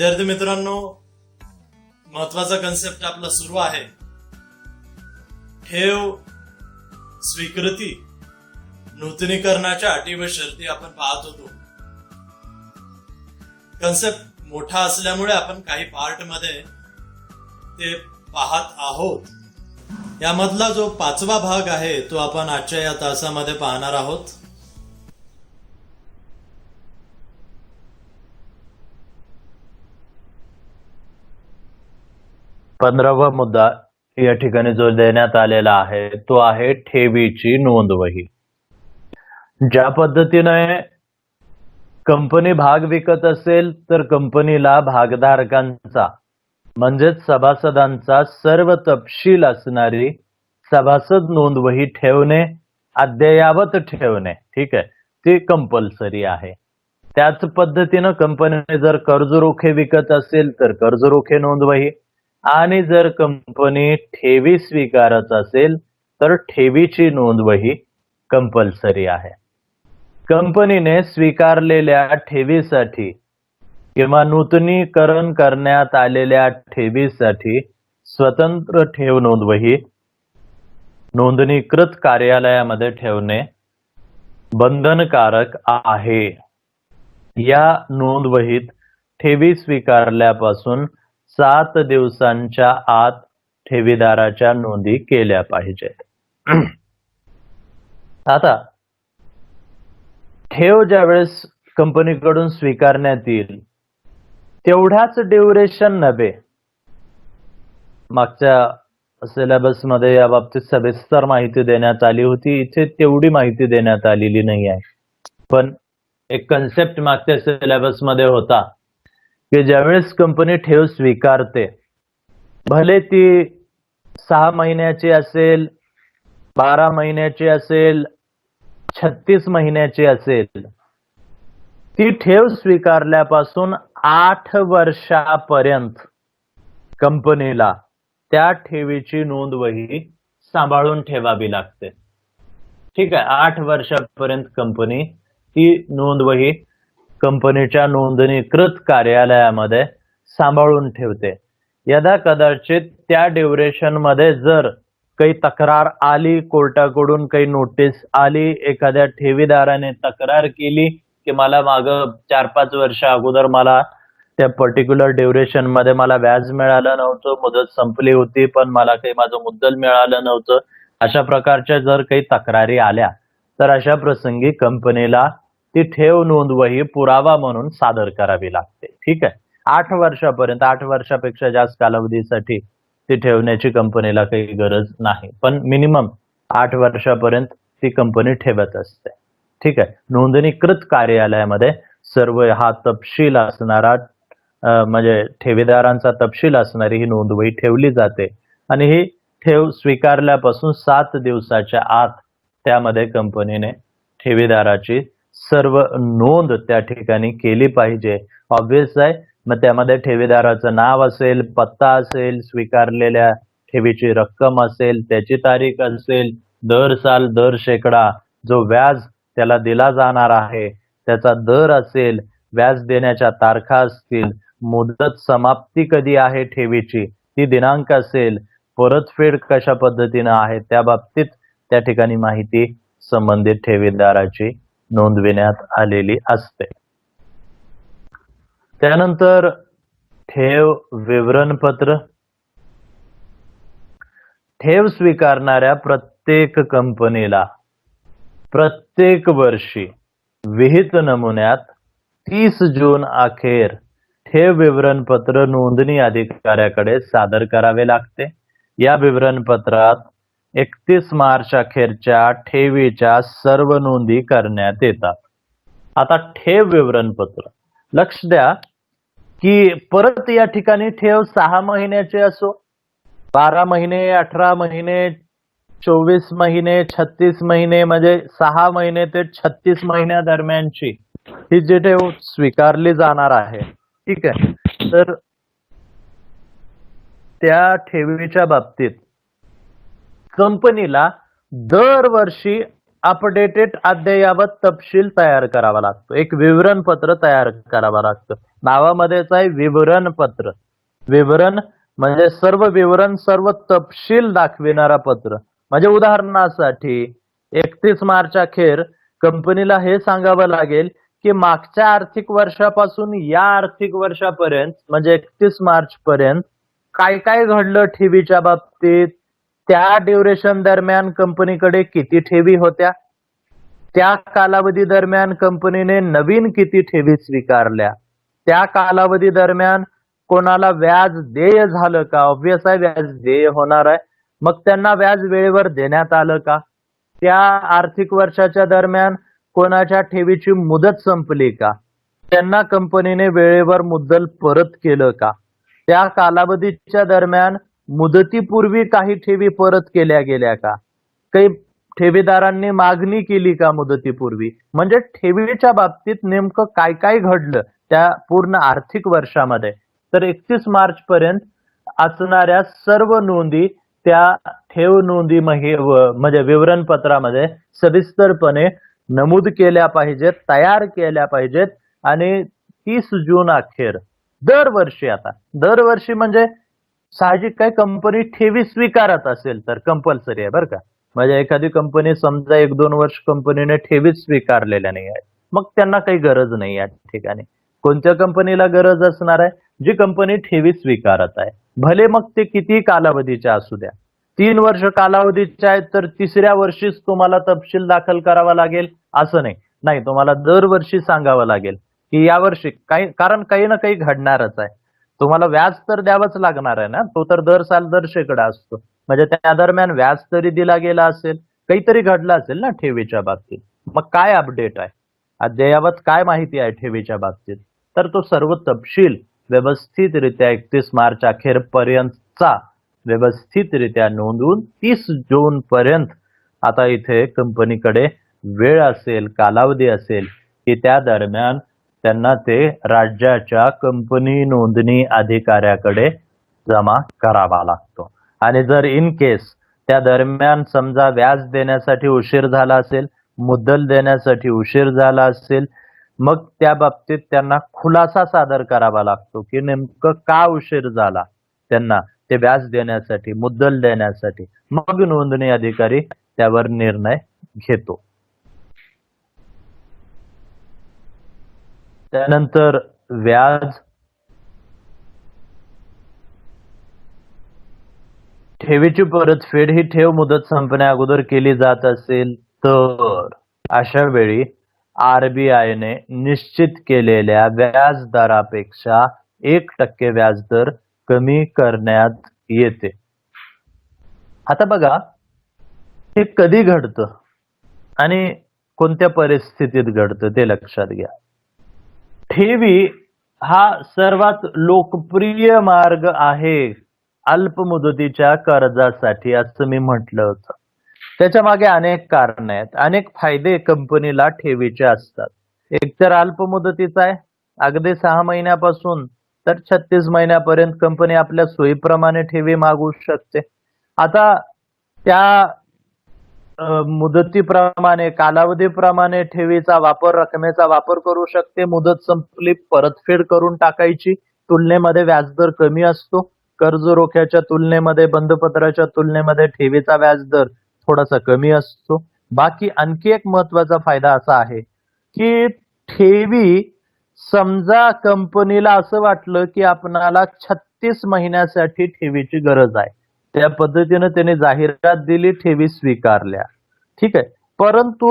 विद्यार्थी मित्रांनो, महत्वाचा कन्सेप्ट आपला सुरू आहे. ठेव, स्वीकृती, नूतनीकरणाच्या अटी व शर्ती आपण पाहत होतो. कन्सेप्ट मोठा असल्यामुळे आपण काही पार्ट मध्ये ते पाहत आहोत. यामधला जो 5वा भाग आहे तो आपण आजच्या या तासामध्ये पाहणार आहोत. पंधरावा मुद्दा या ठिकाणी जो देण्यात आलेला आहे तो आहे ठेवीची नोंदवही. ज्या पद्धतीने कंपनी भाग विकत असेल तर कंपनीला भागधारकांचा म्हणजेच सभासदांचा सर्व तपशील असणारी सभासद नोंदवही ठेवणे, अद्ययावत ठेवणे, ठीक आहे, ती कंपल्सरी आहे. त्याच पद्धतीनं कंपनीने जर कर्जरोखे विकत असेल तर कर्जरोखे नोंदवही, आणि जर कंपनी ठेवी स्वीकारत असेल तर ठेवीची नोंदवही कंपल्सरी आहे. कंपनीने स्वीकारलेल्या ठेवीसाठी किंवा नूतनीकरण करण्यात आलेल्या ठेवीसाठी स्वतंत्र ठेव नोंदवही नोंदणीकृत कार्यालयामध्ये ठेवणे बंधनकारक आहे. या नोंदवहीत ठेवी स्वीकारल्यापासून 7 दिवसांच्या आत ठेवीदाराच्या नोंदी केल्या पाहिजेत. आता ठेव ज्यावेळेस कंपनीकडून स्वीकारण्यात येईल तेवढ्याच ड्युरेशन नव्हे. मागच्या सिलेबस मध्ये या बाबतीत सविस्तर माहिती देण्यात आली होती. इथे तेवढी माहिती देण्यात आलेली नाही आहे. पण एक कन्सेप्ट मागच्या सिलेबस मध्ये होता की ज्यावेळेस कंपनी ठेव स्वीकारते, भले ती 6 महिन्याची असेल, 12 महिन्याची असेल, 36 महिन्याची असेल, ती ठेव स्वीकारल्यापासून 8 वर्षापर्यंत कंपनीला त्या ठेवीची नोंदवही सांभाळून ठेवावी लागते. ठीक आहे, 8 वर्षापर्यंत कंपनी ही नोंदवही कंपनीच्या नोंदणीकृत कार्यालयामध्ये सांभाळून ठेवते. यदा कदाचित त्या ड्युरेशन मध्ये जर काही तक्रार आली, कोर्टाकडून काही नोटीस आली, एखाद्या ठेवीदाराने तक्रार केली की मला माग 4-5 वर्ष अगोदर मला त्या पर्टिक्युलर ड्युरेशन मध्ये मला व्याज मिळालं नव्हतं, मुदत संपली होती पण मला काही माझं मुद्दल मिळालं नव्हतं, अशा प्रकारच्या जर काही तक्रारी आल्या तर अशा प्रसंगी कंपनीला ती ठेव नोंदवही पुरावा म्हणून सादर करावी लागते. ठीक आहे, 8 वर्षापर्यंत, 8 वर्षापेक्षा जास्त कालावधीसाठी ती ठेवण्याची कंपनीला काही गरज नाही, पण मिनिमम 8 वर्षापर्यंत ती कंपनी ठेवत असते. ठीक आहे, नोंदणीकृत कार्यालयामध्ये सर्व हा तपशील असणारा म्हणजे ठेवीदारांचा तपशील असणारी ही नोंदवही ठेवली जाते आणि ही ठेव स्वीकारल्यापासून 7 दिवसाच्या आत त्यामध्ये कंपनीने ठेवीदाराची सर्व नोंद त्या ठिकाणी केली पाहिजे. ऑब्वियस आहे, मग त्यामध्ये ठेवीदाराचं नाव असेल, पत्ता असेल, स्वीकारलेल्या ठेवीची रक्कम असेल, त्याची तारीख असेल, दर साल दर शेकडा जो व्याज त्याला दिला जाणार आहे त्याचा दर असेल, व्याज देण्याच्या तारखा असतील, मुदत समाप्ती कधी आहे ठेवीची ती दिनांक असेल, परतफेड कशा पद्धतीने आहे त्या बाबतीत त्या ठिकाणी माहिती संबंधित ठेवीदाराची नोंदविण्यात आलेली असते. त्यानंतर ठेव विवरणपत्र. ठेव स्वीकारणाऱ्या प्रत्येक कंपनीला प्रत्येक वर्षी विहित नमुन्यात 30 जून अखेर ठेव विवरणपत्र नोंदणी अधिकाऱ्याकडे सादर करावे लागते. या विवरणपत्रात 31 मार्च अखेरच्या ठेवीच्या सर्व नोंदी करण्यात येतात. आता ठेव विवरणपत्र, लक्ष द्या की परत या ठिकाणी ठेव 6 महिन्याचे असो, 12 महिने, 18 महिने, 24 महिने, 36 महिने, म्हणजे 6 महिने ते 36 महिन्या दरम्यानची ही जी ठेव स्वीकारली जाणार आहे, ठीक आहे, तर त्या ठेवीच्या बाबतीत कंपनीला दरवर्षी अपडेटेड अद्ययावत तपशील तयार करावा लागतो, एक विवरणपत्र तयार करावं लागतं. नावामध्येच आहे विवरणपत्र. विवरण म्हणजे सर्व विवरण, सर्व तपशील दाखविणारा पत्र. म्हणजे उदाहरणासाठी 31 मार्च अखेर कंपनीला हे सांगावं लागेल की मागच्या आर्थिक वर्षापासून या आर्थिक वर्षापर्यंत म्हणजे 31 मार्च पर्यंत काय काय घडलं ठेवीच्या बाबतीत, त्या ड्युरेशन दरम्यान कंपनीकडे किती ठेवी होत्या, त्या कालावधी दरम्यान कंपनीने नवीन किती ठेवी स्वीकारल्या, त्या कालावधी दरम्यान कोणाला व्याज देय झालं का, ऑब्वियस आहे व्याज देय होणार आहे, मग त्यांना व्याज वेळेवर देण्यात आलं का, त्या आर्थिक वर्षाच्या दरम्यान कोणाच्या ठेवीची मुदत संपली का, त्यांना कंपनीने वेळेवर मुद्दल परत केलं का, त्या कालावधीच्या दरम्यान मुदतीपूर्वी काही ठेवी परत केल्या गेल्या का, काही ठेवीदारांनी मागणी केली का मुदतीपूर्वी. म्हणजे ठेवीच्या बाबतीत नेमकं काय काय घडलं त्या पूर्ण आर्थिक वर्षामध्ये. तर 31 मार्च पर्यंत असणाऱ्या सर्व नोंदी त्या ठेव नोंदी म्हणजे विवरणपत्रामध्ये सविस्तरपणे नमूद केल्या पाहिजेत, तयार केल्या पाहिजेत. आणि 30 जून अखेर दरवर्षी, आता दरवर्षी म्हणजे साहजिक काय, कंपनी ठेवी स्वीकारत असेल तर कंपल्सरी आहे बरं का. म्हणजे एखादी कंपनी समजा 1-2 वर्ष कंपनीने ठेवीच स्वीकारलेल्या नाही आहेत, मग त्यांना काही गरज नाही या ठिकाणी. कोणत्या कंपनीला गरज असणार आहे, जी कंपनी ठेवी स्वीकारत आहे, भले मग ते किती कालावधीच्या असू द्या. 3 वर्ष कालावधीच्या आहेत तर 3ऱ्या वर्षीच तुम्हाला तपशील दाखल करावा लागेल असं नाही, तुम्हाला दरवर्षी सांगावं लागेल की यावर्षी काही, कारण काही ना काही घडणारच आहे. तुम्हाला व्याज तर द्यावंच लागणार आहे ना, तो तर दर साल दर शेकडा असतो. म्हणजे त्या दरम्यान व्याज तरी दिला गेला असेल, काहीतरी घडलं असेल ना ठेवीच्या बाबतीत. मग काय अपडेट आहे, अद्ययावत काय माहिती आहे ठेवीच्या बाबतीत, तर तो सर्व तपशील व्यवस्थितरित्या 31 मार्च अखेर पर्यंतचा व्यवस्थितरित्या नोंदवून 30 जून पर्यंत आता इथे कंपनीकडे वेळ असेल, कालावधी असेल की त्या दरम्यान त्यांना ते राज्याच्या कंपनी नोंदणी अधिकाऱ्याकडे जमा करावा लागतो. आणि जर इन केस त्या दरम्यान समजा व्याज देण्यासाठी उशीर झाला असेल, मुद्दल देण्यासाठी उशीर झाला असेल, मग त्या बाबतीत त्यांना खुलासा सादर करावा लागतो की नेमकं का उशीर झाला त्यांना ते व्याज देण्यासाठी, मुद्दल देण्यासाठी. मग नोंदणी अधिकारी त्यावर निर्णय घेतो. त्यानंतर व्याज, ठेवीची परतफेड ही ठेव मुदत संपण्या अगोदर केली जात असेल तर अशा वेळी आरबीआयने निश्चित केलेल्या व्याजदरापेक्षा 1% व्याजदर कमी करण्यात येते. आता बघा, हे कधी घडतं आणि कोणत्या परिस्थितीत घडतं ते लक्षात घ्या. ठेवी हा सर्वात लोकप्रिय मार्ग आहे अल्प मुदतीच्या कर्जासाठी, असं मी म्हटलं होतं. त्याच्या मागे अनेक कारण आहेत, अनेक फायदे कंपनीला ठेवीचे असतात. एक तर अल्प मुदतीचा आहे, अगदी 6 महिन्यापासून तर 36 महिन्यापर्यंत कंपनी आपल्या सोयीप्रमाणे ठेवी मागू शकते. आता त्या मुदतीप्रमाणे, कालावधीप्रमाणे ठेवीचा वापर, रकमेचा वापर करू शकते. मुदत संपली परतफेड करून टाकायची. तुलनेमध्ये व्याजदर कमी असतो. कर्ज रोख्याच्या तुलनेमध्ये, बंधपत्राच्या तुलनेमध्ये ठेवीचा व्याजदर थोडासा कमी असतो. बाकी आणखी एक महत्वाचा फायदा असा आहे की ठेवी, समजा कंपनीला असं वाटलं की आपणाला 36 महिन्यासाठी ठेवीची गरज आहे, त्या पद्धतीने त्याने जाहिरात दिली, ठेवी स्वीकारल्या, ठीक आहे. परंतु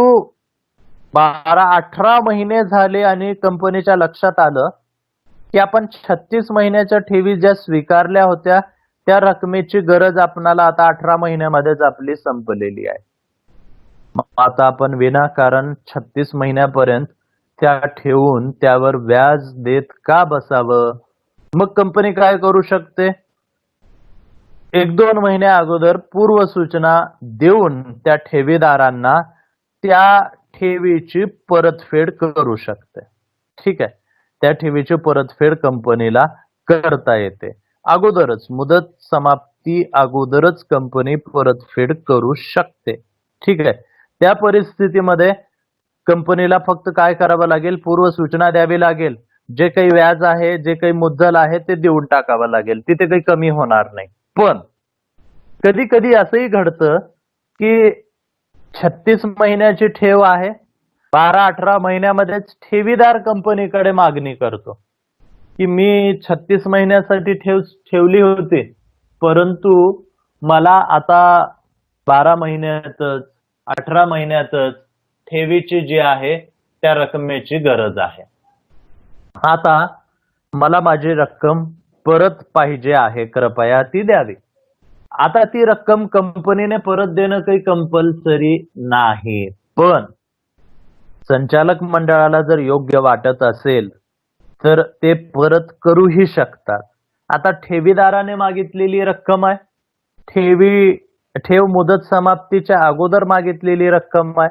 12-18 महिने झाले आणि कंपनीच्या लक्षात आलं की आपण 36 महिन्याच्या ठेवी ज्या स्वीकारल्या होत्या त्या रकमेची गरज आपणाला आता 18 महिन्यामध्येच आपली संपलेली आहे. मग आता आपण विनाकारण 36 महिन्यापर्यंत त्या ठेवून त्यावर व्याज देत का बसावं? मग कंपनी काय करू शकते, 1-2 महिन्या अगोदर पूर्व सूचना देऊन त्या ठेवीदारांना त्या ठेवीची परतफेड करू शकते. ठीक आहे, त्या ठेवीची परतफेड कंपनीला करता येते. अगोदरच, मुदत समाप्ती अगोदरच कंपनी परतफेड करू शकते. ठीक आहे, त्या परिस्थितीमध्ये कंपनीला फक्त काय करावं लागेल, पूर्व सूचना द्यावी लागेल, जे काही व्याज आहे, जे काही मुद्दल आहे ते देऊन टाकावं लागेल, तिथे काही कमी होणार नाही. पण कधी कधी असंही घडतं की 36 महिन्याची ठेव आहे, 12-18 महिन्यामध्येच ठेवीदार कंपनीकडे मागणी करतो की मी 36 महिन्यासाठी ठेवली होती, परंतु मला आता 12 महिन्यातच 18 महिन्यातच ठेवीची जी आहे त्या रकमेची गरज आहे. आता मला माझी रक्कम परत पाहिजे आहे, कृपया ती द्यावी. आता ती रक्कम कंपनीने परत देणं काही कंपल्सरी नाही, पण संचालक मंडळाला जर योग्य वाटत असेल तर ते परत करूही शकतात. आता ठेवीदाराने मागितलेली रक्कम आहे, ठेव मुदत समाप्तीच्या अगोदर मागितलेली रक्कम आहे.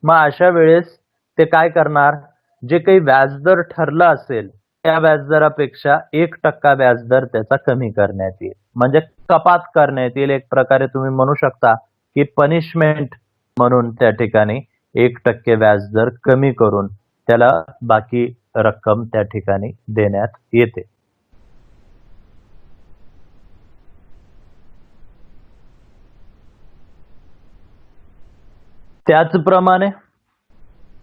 मग अशा वेळेस ते काय करणार, जे काही व्याजदर ठरला असेल त्या व्याजदरापेक्षा 1% व्याजदर त्याचा कमी करण्यात येईल, म्हणजे कपात करण्यात येईल. एक प्रकारे तुम्ही म्हणू शकता की पनिशमेंट म्हणून त्या ठिकाणी 1% व्याजदर कमी करून त्याला बाकी रक्कम त्या ठिकाणी देण्यात येते. त्याचप्रमाणे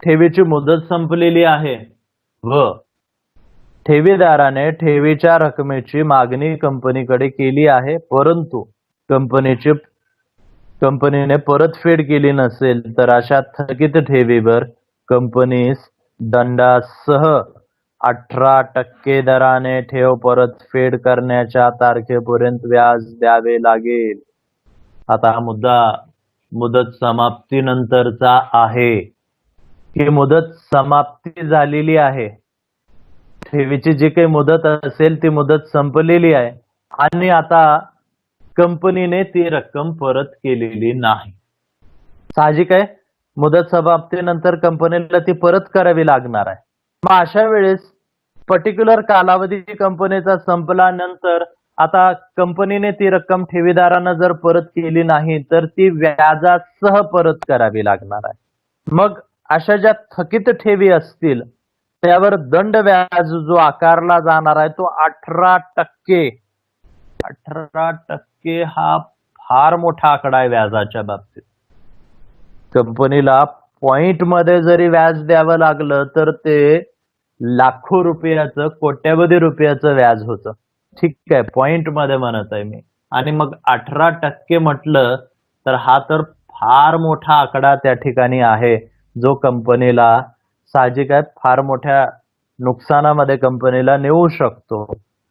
ठेवीची मुदत संपलेली आहे व ठेवीदाराने ठेवीच्या रकमेची मागणी कंपनीकडे केली आहे, परंतु कंपनीने परतफेड केली नसेल तर अशा थकीत ठेवीवर कंपनीस दंडासह 18% दराने ठेव परतफेड करण्याच्या तारखेपर्यंत व्याज द्यावे लागेल. आता हा मुद्दा मुदत समाप्तीनंतरचा आहे की मुदत समाप्ती झालेली आहे, ठेवीची जी काही मुदत असेल ती मुदत संपलेली आहे आणि आता कंपनीने ती रक्कम परत केलेली नाही. साहजिक आहे, मुदत समाप्तीनंतर कंपनीला ती परत करावी लागणार आहे. मग अशा वेळेस पर्टिक्युलर कालावधी कंपनीचा संपल्यानंतर आता कंपनीने ती रक्कम ठेवीदारांना जर परत केली नाही तर ती व्याजासह परत करावी लागणार आहे. मग अशा ज्या थकीत ठेवी असतील त्यावर दंड व्याज जो आकारला जाणार आहे तो 18%. 18% हा फार मोठा आकडा आहे व्याजाच्या बाबतीत. कंपनीला पॉइंट मध्ये जरी व्याज द्यावं लागलं तर ते लाखो रुपयाचं, कोट्यवधी रुपयाचं व्याज होतं. ठीक आहे, पॉइंट मध्ये म्हणत आहे मी. आणि मग 18% म्हटलं तर हा तर फार मोठा आकडा त्या ठिकाणी आहे, जो कंपनीला साहजिक आहे फार मोठ्या नुकसानामध्ये कंपनीला नेऊ शकतो.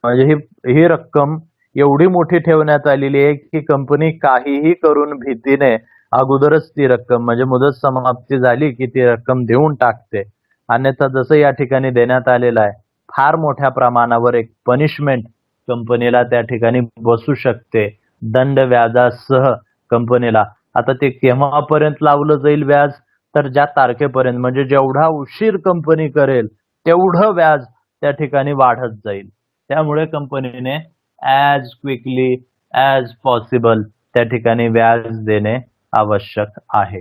म्हणजे ही रक्कम एवढी मोठी ठेवण्यात आलेली आहे की कंपनी काहीही करून भीतीने अगोदरच ती रक्कम, म्हणजे मुदत समाप्ती झाली की ती रक्कम देऊन टाकते. अन्यथा जसं या ठिकाणी देण्यात आलेलं आहे, फार मोठ्या प्रमाणावर एक पनिशमेंट कंपनीला त्या ठिकाणी बसू शकते, दंड व्याजासह कंपनीला. आता ते केव्हापर्यंत लावलं जाईल व्याज, तर ज्या तारखेपर्यंत, म्हणजे जेवढा उशीर कंपनी करेल तेवढं व्याज त्या ठिकाणी वाढत जाईल. त्यामुळे कंपनीने ॲज क्विकली ॲज पॉसिबल त्या ठिकाणी व्याज देणे आवश्यक आहे.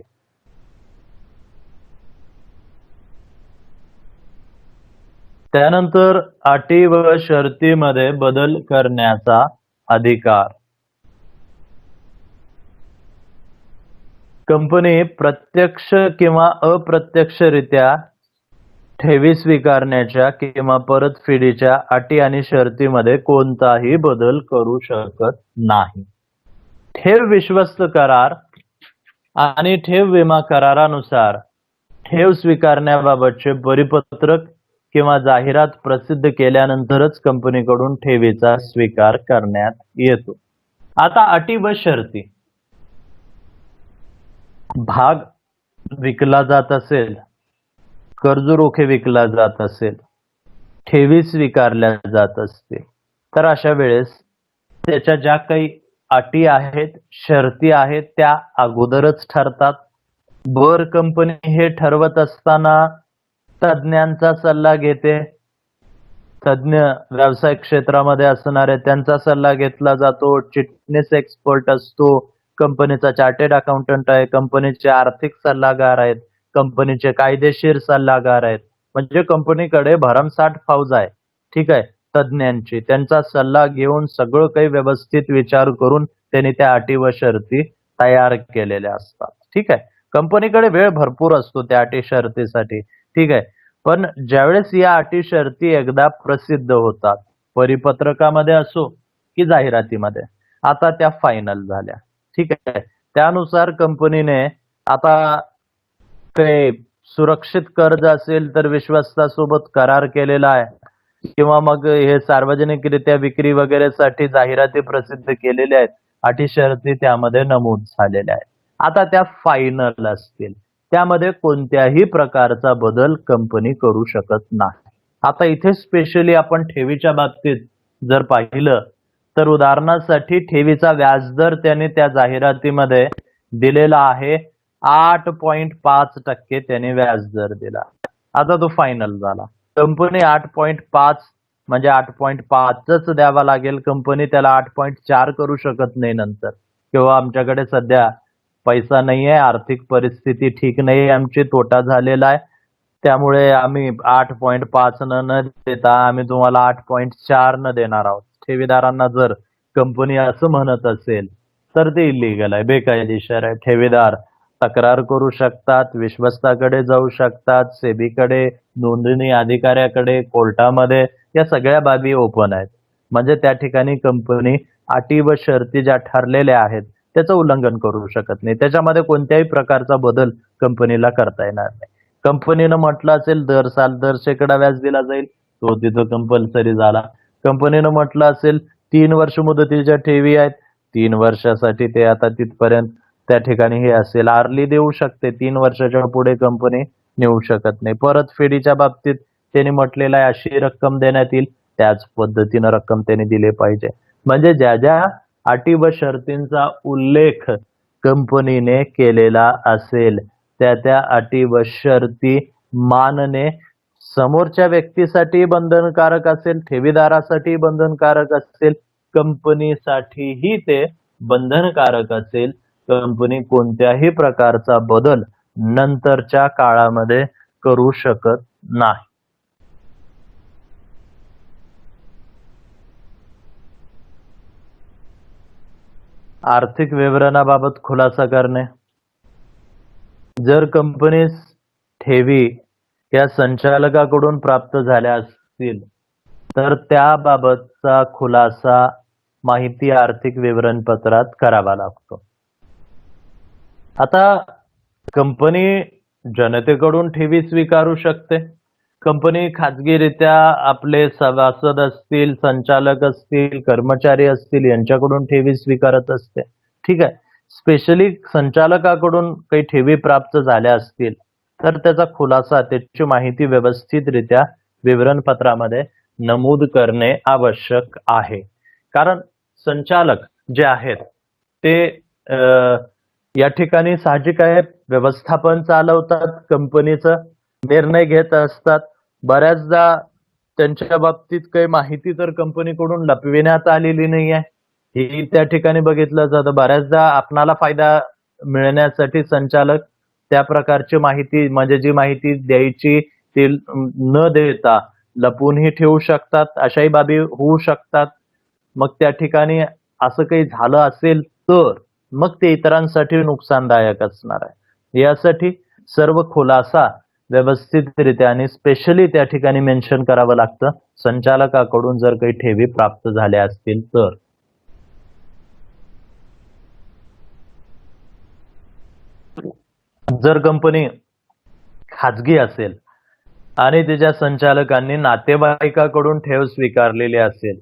त्यानंतर अटी व शर्तीमध्ये बदल करण्याचा अधिकार. कंपनी प्रत्यक्ष किंवा अप्रत्यक्षरित्या ठेवी स्वीकारण्याच्या किंवा परतफेडीच्या अटी आणि शर्तीमध्ये कोणताही बदल करू शकत नाही. ठेव विश्वस्त करार आणि ठेव विमा करारानुसार ठेव स्वीकारण्याबाबतचे परिपत्रक किंवा जाहिरात प्रसिद्ध केल्यानंतरच कंपनीकडून ठेवीचा स्वीकार करण्यात येतो. आता अटी व शर्ती. भाग विकला जात असेल, कर्ज रोखे विकला जात असेल, ठेवी स्वीकारल्या जात असतील, तर अशा वेळेस त्याच्या ज्या काही अटी आहेत, शर्ती आहेत, त्या अगोदरच ठरतात. बर कंपनी हे ठरवत असताना तज्ञांचा सल्ला घेते. तज्ञ व्यवसाय क्षेत्रामध्ये असणारे त्यांचा सल्ला घेतला जातो. चिटणीस एक्सपर्ट असतो, कंपनीचा चार्टेड अकाउंटंट आहे, कंपनीचे आर्थिक सल्लागार आहेत, कंपनीचे कायदेशीर सल्लागार आहेत. म्हणजे कंपनीकडे भरमसाठ फौज आहे, ठीक आहे, तज्ज्ञांची. त्यांचा सल्ला घेऊन सगळं काही व्यवस्थित विचार करून त्यांनी त्या अटी व शर्ती तयार केलेल्या असतात, ठीक आहे. कंपनीकडे वेळ भरपूर असतो त्या अटी शर्तीसाठी, ठीक आहे. पण ज्यावेळेस या अटी शर्ती एकदा प्रसिद्ध होतात, परिपत्रकामध्ये असो की जाहिरातीमध्ये, आता त्या फायनल झाल्या, ठीक आहे. त्यानुसार कंपनीने आता काही सुरक्षित कर्ज असेल तर विश्वस्तासोबत करार केलेला आहे किंवा मग हे सार्वजनिकरित्या विक्री वगैरेसाठी जाहिराती प्रसिद्ध केलेल्या आहेत, अटी शर्ती त्यामध्ये नमूद झालेल्या आहेत. आता त्या फायनल असतील, त्यामध्ये कोणत्याही प्रकारचा बदल कंपनी करू शकत नाही. आता इथे स्पेशली आपण ठेवीच्या बाबतीत जर पाहिलं तर उदाहरणासाठी ठेवीचा व्याजदर त्याने त्या जाहिरातीमध्ये दिलेला आहे 8.5% त्याने व्याजदर दिला. आता तो फायनल झाला. कंपनी 8.5 म्हणजे 8.5च द्यावा लागेल. कंपनी त्याला 8.4 करू शकत नाही नंतर, किंवा आमच्याकडे सध्या पैसा नाहीये, आर्थिक परिस्थिती ठीक नाही, आमची तोटा झालेला आहे, त्यामुळे आम्ही 8.5 न देता आम्ही तुम्हाला 8.4 न देणार आहोत. ठेवीदारांना जर कंपनी असं म्हणत असेल तर ते इलिगल आहे, बेकायदेशीर आहे. ठेवीदार तक्रार करू शकतात, विश्वस्ताकडे जाऊ शकतात, सेबीकडे, नोंदणी अधिकाऱ्याकडे, कोर्टामध्ये, या सगळ्या बाबी ओपन आहेत. म्हणजे त्या ठिकाणी कंपनी अटी व शर्ती ज्या ठरलेल्या आहेत त्याचं उल्लंघन करू शकत नाही. त्याच्यामध्ये कोणत्याही प्रकारचा बदल कंपनीला करता येणार नाही. कंपनीनं म्हटलं असेल दर साल दर शेकडा व्याज दिला जाईल, तो तिथं कंपल्सरी झाला. कंपनीनं म्हटलं असेल 3 वर्ष मुदतीच्या ठेवी आहेत, 3 वर्षासाठी ते आता तिथपर्यंत त्या ठिकाणी हे असेल, आर्ली देऊ शकते, 3 वर्षाच्या पुढे कंपनी नेऊ शकत नाही. परतफेडीच्या बाबतीत त्यांनी म्हटलेलं आहे अशी रक्कम देण्यात येईल, त्याच पद्धतीनं रक्कम त्यांनी दिली पाहिजे. म्हणजे ज्या ज्या अटी व शर्तींचा उल्लेख कंपनीने केलेला असेल त्या त्या अटी व शर्ती मानणे समोरच्या व्यक्तीसाठी बंधनकारक असेल, ठेवीदारासाठी बंधनकारक असेल, कंपनीसाठीही ते बंधनकारक असेल. कंपनी कोणत्याही प्रकारचा बदल नंतरच्या काळामध्ये करू शकत नाही. आर्थिक विवरणाबाबत खुलासा करणे. जर कंपनीस ठेवी या संचालकाकडून प्राप्त झाल्या असतील तर त्याबाबतचा खुलासा माहिती आर्थिक विवरणपत्रात करावा लागतो. आता कंपनी जनतेकडून ठेवी स्वीकारू शकते. कंपनी खाजगीरित्या आपले सभासद असतील, संचालक असतील, कर्मचारी असतील यांच्याकडून ठेवी स्वीकारत असते, ठीक आहे. स्पेशली संचालकाकडून काही ठेवी प्राप्त झाल्या असतील तर त्याचा खुलासा, त्याची माहिती व्यवस्थितरित्या विवरणपत्रामध्ये नमूद करणे आवश्यक आहे. कारण संचालक जे आहेत ते या ठिकाणी साहजिक आहे व्यवस्थापन चालवतात, कंपनीचं निर्णय घेत असतात. बऱ्याचदा त्यांच्या बाबतीत काही माहिती तर कंपनीकडून लपविण्यात आलेली नाही आहे, ही त्या ठिकाणी बघितलं जातं. बऱ्याचदा आपणाला फायदा मिळण्यासाठी संचालक त्या प्रकारची माहिती, म्हणजे जी माहिती द्यायची ती न देता लपवूनही ठेवू शकतात. अशाही बाबी होऊ शकतात. मग त्या ठिकाणी असं काही झालं असेल तर मग ते इतरांसाठी नुकसानदायक असणार आहे. यासाठी सर्व खुलासा व्यवस्थितरित्या आणि स्पेशली त्या ठिकाणी मेन्शन करावं लागतं, संचालकाकडून जर काही ठेवी प्राप्त झाल्या असतील तर. जर कंपनी खाजगी असेल आणि त्याच्या संचालकांनी नातेवाईकाकडून ठेव स्वीकारलेली असेल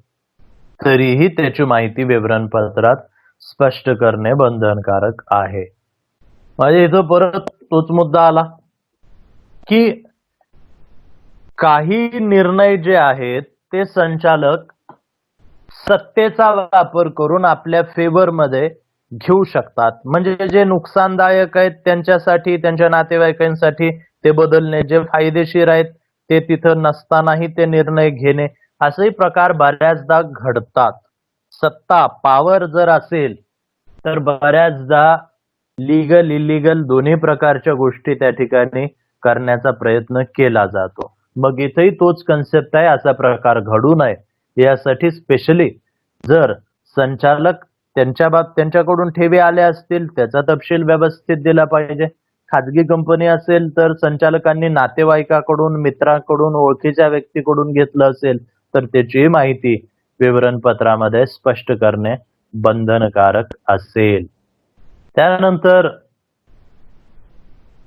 तरीही त्याची माहिती विवरणपत्रात स्पष्ट करणे बंधनकारक आहे. म्हणजे इथं परत तोच मुद्दा आला की काही निर्णय जे आहेत ते संचालक सत्तेचा वापर करून आपल्या फेवर मध्ये घेऊ शकतात. म्हणजे जे नुकसानदायक आहेत त्यांच्यासाठी, त्यांच्या नातेवाईकांसाठी ते बदलणे, जे फायदेशीर आहेत ते तिथं नसतानाही ते निर्णय घेणे, असेही प्रकार बऱ्याचदा घडतात. सत्ता, पॉवर जर असेल तर बऱ्याचदा लीगल इलिगल दोन्ही प्रकारच्या गोष्टी त्या ठिकाणी करण्याचा प्रयत्न केला जातो. मग इथेही तोच कन्सेप्ट आहे, असा प्रकार घडू नये यासाठी स्पेशली जर संचालक त्यांच्याकडून ठेवी आल्या असतील त्याचा तपशील व्यवस्थित दिला पाहिजे. खाजगी कंपनी असेल तर संचालकांनी नातेवाईकाकडून, मित्राकडून, ओळखीच्या व्यक्तीकडून घेतलं असेल तर त्याची माहिती विवरणपत्रामध्ये स्पष्ट करणे बंधनकारक असेल. त्यानंतर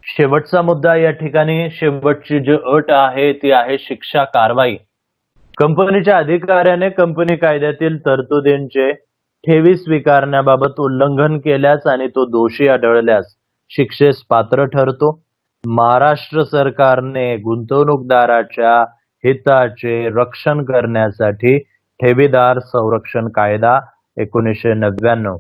शेवटचा मुद्दा या ठिकाणी, शेवटची जी अट आहे ती आहे शिक्षा कारवाई. कंपनीच्या अधिकाऱ्याने कंपनी कायद्यातील तरतुदींचे ठेवी स्वीकारण्याबाबत उल्लंघन केल्यास आणि तो दोषी आढळल्यास शिक्षेस पात्र ठरतो. महाराष्ट्र सरकारने गुंतवणूकदाराच्या हिताचे रक्षण करण्यासाठी ठेवीदार संरक्षण कायदा 1999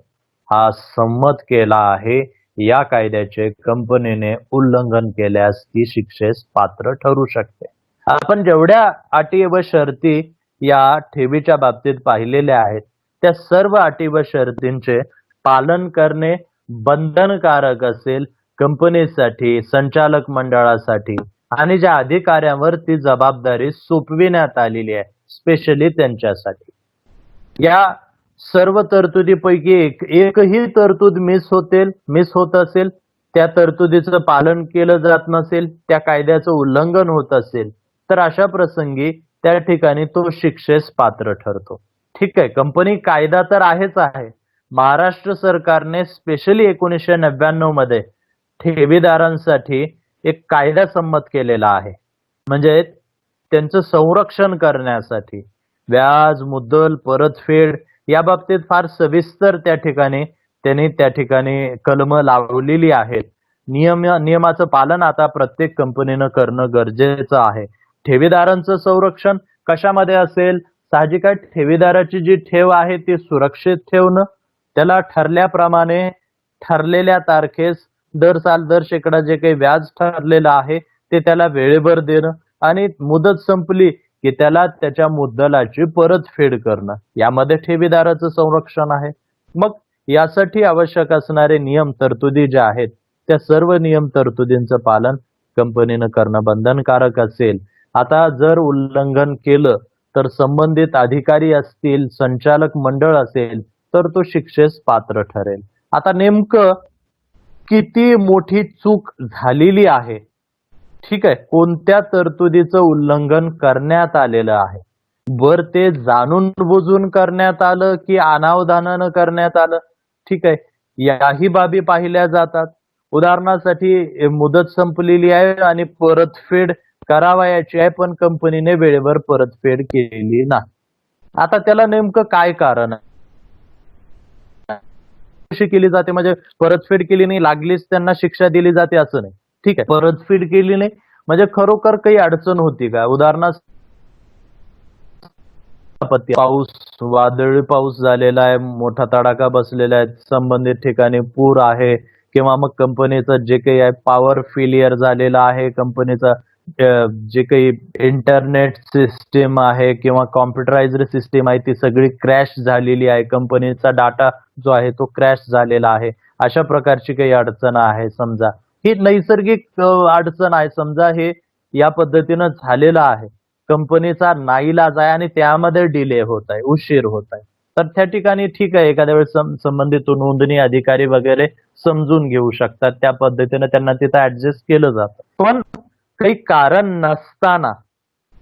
हा संमत केला आहे. या कायद्याचे कंपनीने उल्लंघन केल्यास ती शिक्षेस पात्र ठरू शकते. आपण जेवढ्या अटी व शर्ती या ठेवीच्या बाबतीत पाहिलेल्या आहेत त्या सर्व अटी व शर्तींचे पालन करणे बंधनकारक असेल कंपनीसाठी, संचालक मंडळासाठी आणि ज्या अधिकाऱ्यांवर ती जबाबदारी सोपविण्यात आलेली आहे स्पेशली त्यांच्यासाठी. या सर्व तरतुदीपैकी एकही तरतूद मिस होत असेल, त्या तरतुदीचं पालन केलं जात नसेल, त्या कायद्याचं उल्लंघन होत असेल तर अशा प्रसंगी त्या ठिकाणी तो शिक्षेस पात्र ठरतो. ठीक आहे, कंपनी कायदा तर आहेच आहे. महाराष्ट्र सरकारने स्पेशली 1999 मध्ये ठेवीदारांसाठी एक कायदा संमत केलेला आहे. म्हणजे त्यांचं संरक्षण करण्यासाठी व्याज, मुद्दल, परतफेड या बाबतीत फार सविस्तर त्यांनी त्या ठिकाणी कलम लावलेली आहेत. नियमाचं पालन आता प्रत्येक कंपनीनं करणं गरजेचं आहे. ठेवीदारांचं संरक्षण कशामध्ये असेल? साहजिक आहे, ठेवीदाराची जी ठेव आहे ती सुरक्षित ठेवणं, त्याला ठरल्याप्रमाणे ठरलेल्या तारखेस दर शेकडा जे काही व्याज ठरलेलं आहे ते त्याला वेळेवर देणं आणि मुदत संपली की त्याला त्याच्या मुद्दलाची परतफेड करणं, यामध्ये ठेवीदाराचं संरक्षण आहे. मग यासाठी आवश्यक असणारे नियम तरतुदी ज्या आहेत त्या सर्व नियम तरतुदींचं पालन कंपनीनं करणं बंधनकारक असेल. आता जर उल्लंघन केलं तर संबंधित अधिकारी असतील, संचालक मंडळ असेल तर तो शिक्षेस पात्र ठरेल. आता नेमकं किती मोठी चूक झालेली आहे, ठीक आहे, कोणत्या तरतुदीचं उल्लंघन करण्यात आलेलं आहे, वर ते जाणून बुजून करण्यात आलं की अनावधानानं करण्यात आलं, ठीक आहे, याही बाबी पाहिल्या जातात. उदाहरणासाठी मुदत संपलेली आहे आणि परतफेड करावयाची आहे पण कंपनीने वेळेवर परतफेड केलेली नाही. आता त्याला नेमकं काय कारण आहे? केली जाते म्हणजे परतफेड केली नाही, लागलीच त्यांना शिक्षा दिली जाते असं नाही. ठीक आहे, परतफेड केली नाही म्हणजे खरोखर काही अडचण होती का? उदाहरणार्थ पाऊस, वादळी पाऊस झालेला आहे, मोठा तडाखा बसलेला आहे, संबंधित ठिकाणी पूर आहे किंवा मग कंपनीचं जे काही आहे पॉवर फेलियर झालेला आहे, कंपनीचा जे काही इंटरनेट सिस्टीम आहे किंवा कॉम्प्युटराइज्ड सिस्टीम आहे ती सगळी क्रॅश झालेली आहे, कंपनीचा डाटा जो आहे तो क्रॅश झालेला आहे, अशा प्रकारची काही अडचण आहे. समजा ही नैसर्गिक अडचण आहे, समजा हे या पद्धतीनं झालेलं आहे, कंपनीचा नाईलाज आहे आणि त्यामध्ये डिले होत आहे, उशीर होत आहे, तर त्या ठिकाणी ठीक आहे, एखाद्या वेळेस संबंधित नोंदणी अधिकारी वगैरे समजून घेऊ शकतात, त्या पद्धतीने त्यांना तिथं ऍडजस्ट केलं जातं. पण काही कारण नसताना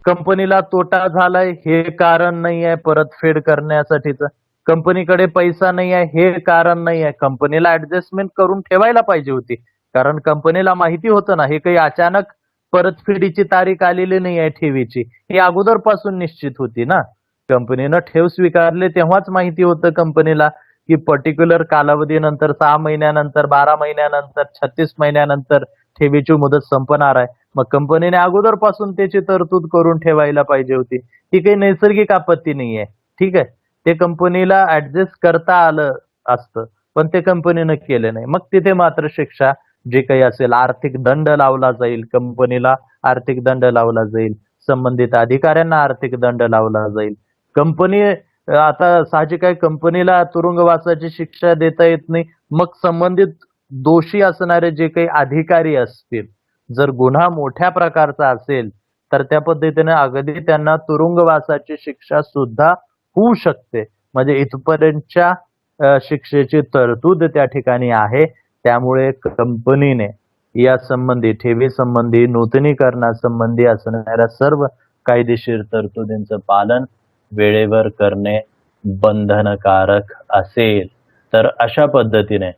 कंपनीला तोटा झालाय हे कारण नाही आहे परतफेड करण्यासाठीचं, कंपनीकडे पैसा नाही आहे हे कारण नाही आहे, कंपनीला ऍडजस्टमेंट करून ठेवायला पाहिजे होती, कारण कंपनीला माहिती होतं ना हे काही अचानक परतफेडीची तारीख आलेली नाही आहे ठेवीची, ही अगोदरपासून निश्चित होती ना. कंपनीनं ठेव स्वीकारले तेव्हाच माहिती होतं कंपनीला की पर्टिक्युलर कालावधीनंतर 6 महिन्यानंतर, 12 महिन्यानंतर, 36 महिन्यानंतर ठेवीची मुदत संपणार आहे. मग कंपनीने अगोदरपासून त्याची तरतूद करून ठेवायला पाहिजे होती. ही काही नैसर्गिक आपत्ती नाही आहे, ठीक आहे, ते कंपनीला ऍडजस्ट करता आलं असतं पण ते कंपनीनं केलं नाही. मग तिथे मात्र शिक्षा जे काही असेल, आर्थिक दंड लावला जाईल, कंपनीला आर्थिक दंड लावला जाईल, संबंधित अधिकाऱ्यांना आर्थिक दंड लावला जाईल. कंपनी आता साहजिक आहे कंपनीला तुरुंगवासाची शिक्षा देता येत नाही. मग संबंधित दोषी असणारे जे काही अधिकारी असतील, जर गुन्हा मोठ्या प्रकारचा असेल तर त्या पद्धतीने अगदी त्यांना तुरुंगवासाची शिक्षा सुद्धा होऊ शकते. म्हणजे इथपर्यंतच्या शिक्षेची तरतूद त्या ठिकाणी आहे. त्यामुळे कंपनीने या संबंधी, ठेवी संबंधी, नूतनीकरणासंबंधी असणाऱ्या सर्व कायदेशीर तरतुदींचं पालन वेळेवर करणे बंधनकारक असेल. तर अशा पद्धतीने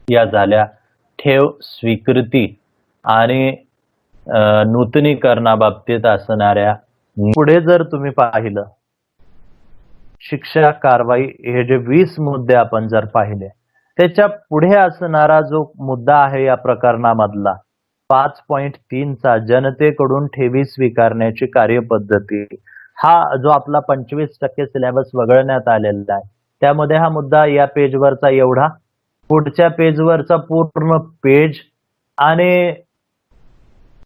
या झाल्या ठेव स्वीकृती आणि नूतनीकरणाबाबतीत असणाऱ्या. पुढे जर तुम्ही पाहिलं, शिक्षा, कारवाई हे जे 20 मुद्दे आपण जर पाहिले, त्याच्या पुढे असणारा जो मुद्दा आहे या प्रकरणामधला 5.3 चा जनतेकडून ठेवी स्वीकारण्याची कार्यपद्धती, हा जो आपला 25% सिलेबस वगळण्यात आलेला आहे, त्यामध्ये हा मुद्दा या पेजवरचा एवढा, पुढच्या पेजवरचा पूर्ण पेज आणि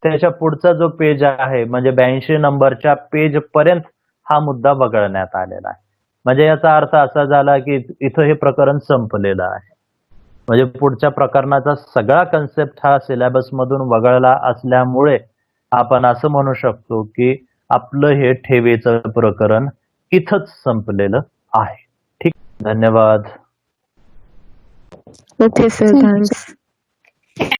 त्याच्या पुढचा जो पेज आहे म्हणजे 82 नंबरच्या पेज पर्यंत हा मुद्दा वगळण्यात आलेला आहे. म्हणजे याचा अर्थ असा झाला की इथं हे प्रकरण संपलेलं आहे. म्हणजे पुढच्या प्रकरणाचा सगळा कन्सेप्ट हा सिलेबस मधून वगळला असल्यामुळे आपण असं म्हणू शकतो की आपलं हे ठेवीचं प्रकरण इथंच संपलेलं आहे. ठीक, धन्यवाद. Okay sir, thanks.